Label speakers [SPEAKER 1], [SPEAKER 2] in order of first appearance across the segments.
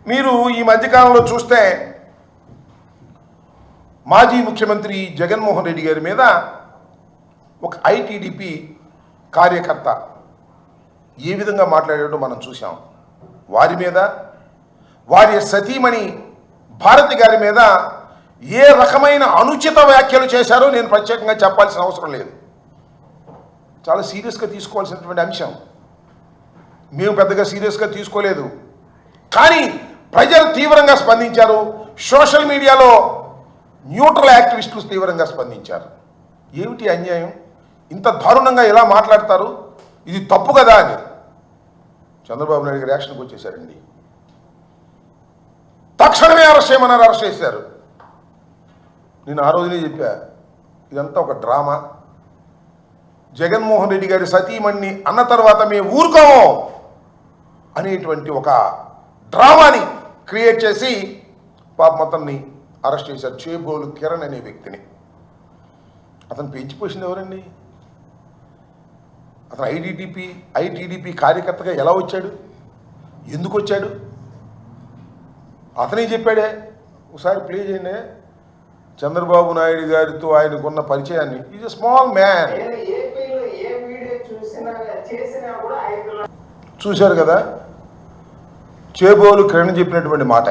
[SPEAKER 1] మీరు ఈ మధ్యకాలంలో చూస్తే మాజీ ముఖ్యమంత్రి జగన్మోహన్ రెడ్డి గారి మీద ఒక ఐటీడీపీ కార్యకర్త ఏ విధంగా మాట్లాడాడో మనం చూసాం. వారి మీద, వారి సతీమణి భారతి గారి మీద ఏ రకమైన అనుచిత వ్యాఖ్యలు చేశారో నేను ప్రత్యేకంగా చెప్పాల్సిన అవసరం లేదు. చాలా సీరియస్గా తీసుకోవాల్సినటువంటి అంశం. మేము పెద్దగా సీరియస్గా తీసుకోలేదు, కానీ ప్రజలు తీవ్రంగా స్పందించారు. సోషల్ మీడియాలో న్యూట్రల్ యాక్టివిస్టులు తీవ్రంగా స్పందించారు. ఏమిటి అన్యాయం? ఇంత దారుణంగా ఎలా మాట్లాడతారు? ఇది తప్పు కదా అని చంద్రబాబు నాయుడు గారు యాక్షన్కి వచ్చేసారండి. తక్షణమే అరెస్ట్ చేయమన్నారు, అరెస్ట్ చేశారు. నేను ఆ రోజునే చెప్పా, ఇదంతా ఒక డ్రామా. జగన్మోహన్ రెడ్డి గారి సతీమణిని అన్న తర్వాత మేము ఊరుకోము అనేటువంటి ఒక డ్రామాని క్రియేట్ చేసి పాపం అతన్ని అరెస్ట్ చేశారు. చేబోలు కిరణ్ అనే వ్యక్తిని. అతను పెంచిపోసింది ఎవరండి? అతను ఐటీడీపీ కార్యకర్తగా ఎలా వచ్చాడు? ఎందుకు వచ్చాడు? అతనే చెప్పాడే. ఒకసారి ప్లే చేయండి. చంద్రబాబు నాయుడు గారితో ఆయనకున్న పరిచయాన్ని. Is a small man. చూశారు కదా, చేబోలు కిరణ్ చెప్పినటువంటి మాట.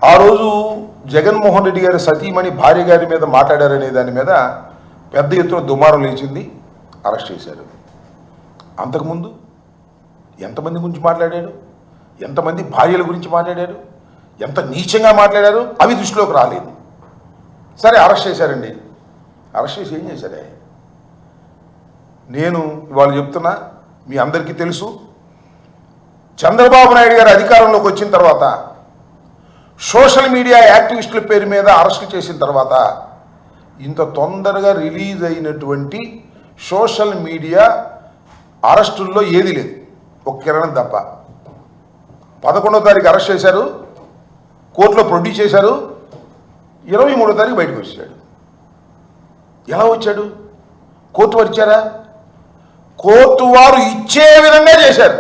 [SPEAKER 1] ఆ రోజు జగన్మోహన్ రెడ్డి గారి సతీమణి భార్య గారి మీద మాట్లాడారనే దాని మీద పెద్ద ఎత్తున దుమారం లేచింది, అరెస్ట్ చేశారు. అంతకుముందు ఎంతమంది గురించి మాట్లాడాడు, ఎంతమంది భార్యల గురించి మాట్లాడారు, ఎంత నీచంగా మాట్లాడారు, అవి దృష్టిలోకి రాలేదు. సరే, అరెస్ట్ చేశారండి. అరెస్ట్ చేసి ఏం చేశారే? నేను ఇవాళ చెప్తున్నా, మీ అందరికీ తెలుసు, చంద్రబాబు నాయుడు గారు అధికారంలోకి వచ్చిన తర్వాత సోషల్ మీడియా యాక్టివిస్టుల పేరు మీద అరెస్టు చేసిన తర్వాత ఇంత తొందరగా రిలీజ్ అయినటువంటి సోషల్ మీడియా అరెస్టుల్లో ఏది లేదు, ఒక కిరణ్ తప్ప. 11వ తారీఖు అరెస్ట్ చేశారు, కోర్టులో ప్రొడ్యూస్ చేశారు, 23వ తారీఖు బయటకు వచ్చాడు. ఎలా వచ్చాడు? కోర్టు వారు ఇచ్చారా? కోర్టు వారు ఇచ్చే విధంగా చేశారు.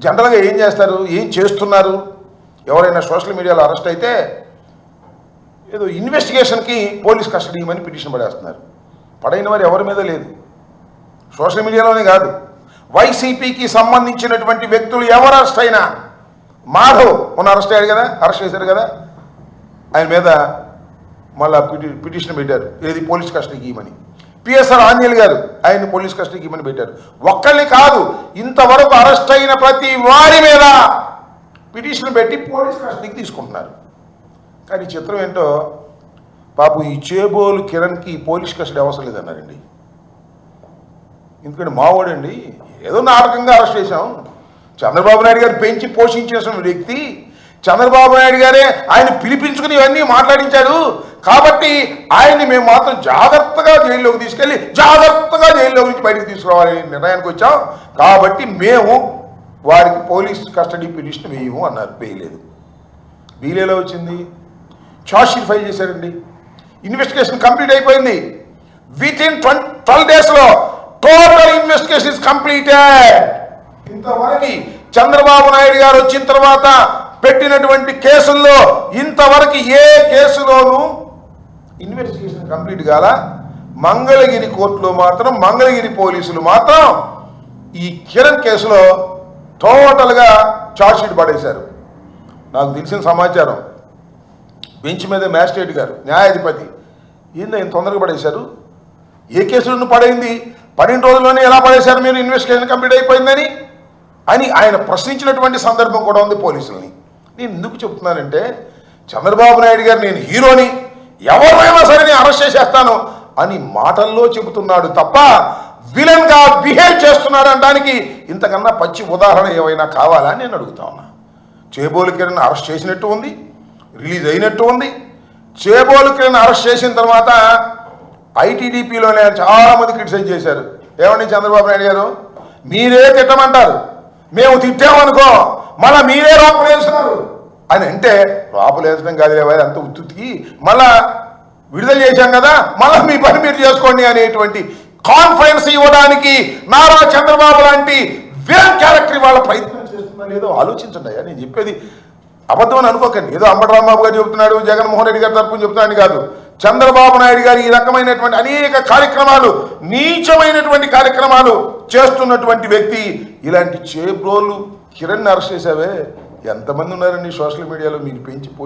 [SPEAKER 1] జనరల్గా ఏం చేస్తారు, ఏం చేస్తున్నారు? ఎవరైనా సోషల్ మీడియాలో అరెస్ట్ అయితే ఏదో ఇన్వెస్టిగేషన్కి పోలీస్ కస్టడీ ఇవ్వమని పిటిషన్ పడేస్తున్నారు. పడైన వారు ఎవరి మీద లేదు. సోషల్ మీడియాలోనే కాదు, వైసీపీకి సంబంధించినటువంటి వ్యక్తులు ఎవరు అరెస్ట్ అయినా, మాధవ్ మొన్న అరెస్ట్ అయ్యాడు కదా, అరెస్ట్ చేశారు కదా, ఆయన మీద మళ్ళా పిటిషన్ పెట్టారు, ఏది పోలీస్ కస్టడీకి ఇవ్వమని. పిఎస్ఆర్ ఆంజనేయులు గారు ఆయన పోలీస్ కస్టడీకి ఇవ్వమని పెట్టారు. ఒక్కళ్ళని కాదు, ఇంతవరకు అరెస్ట్ అయిన ప్రతి వారి మీద పిటిషన్ పెట్టి పోలీస్ కస్టడీకి తీసుకుంటున్నారు. కానీ చిత్రం ఏంటో, పాపం ఈ చేబోలు కిరణ్కి పోలీస్ కస్టడీ అవసరం లేదన్నారండి. ఎందుకంటే మావాడండి, ఏదో నాటకంగా అరెస్ట్ చేశాం. చంద్రబాబు నాయుడు గారు పెంచి పోషించేసిన వ్యక్తి, చంద్రబాబు నాయుడు గారే ఆయన పిలిపించుకుని ఇవన్నీ మాట్లాడించాడు. కాబట్టి ఆయన్ని మేము మాత్రం జాగ్రత్తగా జైల్లోకి తీసుకెళ్ళి జాగ్రత్తగా జైల్లో నుంచి బయటకు తీసుకురావాలని నిర్ణయానికి వచ్చాం. కాబట్టి మేము వారికి పోలీస్ కస్టడీ పిటిషన్ వేయము అన్నారు. వేయలేదు. వీలేలో వచ్చింది, ఛార్జ్షీట్ ఫైల్ చేశారండి. ఇన్వెస్టిగేషన్ కంప్లీట్ అయిపోయింది. విత్ ఇన్ 12 డేస్లో టోటల్ ఇన్వెస్టిగేషన్ ఇస్ కంప్లీటెడ్. ఇంతవరకు చంద్రబాబు నాయుడు గారు వచ్చిన తర్వాత పెట్టినటువంటి కేసుల్లో ఇంతవరకు ఏ కేసులోనూ ఇన్వెస్టిగేషన్ కంప్లీట్ కాల. మంగళగిరి కోర్టులో మాత్రం, మంగళగిరి పోలీసులు మాత్రం ఈ కిరణ్ కేసులో టోటల్గా ఛార్జ్షీట్ పడేశారు. నాకు తెలిసిన సమాచారం, బెంచ్ మీద మ్యాజిస్ట్రేట్ గారు, న్యాయాధిపతి, ఏందో ఇంత తొందరగా పడేశారు, ఏ కేసులను పడైంది, 12 రోజుల్లోనే ఎలా పడేశారు మీరు, ఇన్వెస్టిగేషన్ కంప్లీట్ అయిపోయిందని అని ఆయన ప్రశ్నించినటువంటి సందర్భం కూడా ఉంది పోలీసులని. నేను ఎందుకు చెప్తున్నానంటే, చంద్రబాబు నాయుడు గారు నేను హీరోని, ఎవరైనా సరే నేను అరెస్ట్ చేసేస్తాను అని మాటల్లో చెబుతున్నాడు తప్ప విలన్గా బిహేవ్ చేస్తున్నాడు అనడానికి ఇంతకన్నా పచ్చి ఉదాహరణ ఏమైనా కావాలా నేను అడుగుతా ఉన్నా. చేబోలు కిరణ్ అరెస్ట్ చేసినట్టు ఉంది, రిలీజ్ అయినట్టు ఉంది. చేబోలు కిరణ్ అరెస్ట్ చేసిన తర్వాత ఐటీడీపీలోనే చాలామంది క్రిటిసైజ్ చేశారు. ఏమండి చంద్రబాబు నాయుడు గారు, మీరే తిట్టమంటారు, మేము తిట్టామనుకో మళ్ళీ మీరే లోపల వేస్తున్నారు అని అంటే, లోపల వేసడం కాదు వారు అంత ఉత్తుకి, మళ్ళా విడుదల చేశాం కదా, మళ్ళీ మీ పని మీరు చేసుకోండి అనేటువంటి కాన్ఫిడెన్స్ ఇవ్వడానికి నారా చంద్రబాబు లాంటి విలన్ క్యారెక్టర్ వాళ్ళ ప్రయత్నం చేస్తున్నారు. జరుగుతుందని ఏదో ఆలోచించండి అయ్యా. నేను చెప్పేది అబద్ధం అని అనుకోకండి. ఏదో అంబటి రాంబాబు గారు చెబుతున్నాడు, జగన్మోహన్ రెడ్డి గారి తరపున చెబుతున్నాడని కాదు. చంద్రబాబు నాయుడు గారు ఈ రకమైనటువంటి అనేక కార్యక్రమాలు, నీచమైనటువంటి కార్యక్రమాలు చేస్తున్నటువంటి వ్యక్తి. ఇలాంటి చేబ్రోలు కిరణ్ అరెస్ట్ చేసావే, ఎంతమంది ఉన్నారండి సోషల్ మీడియాలో మీరు పెంచి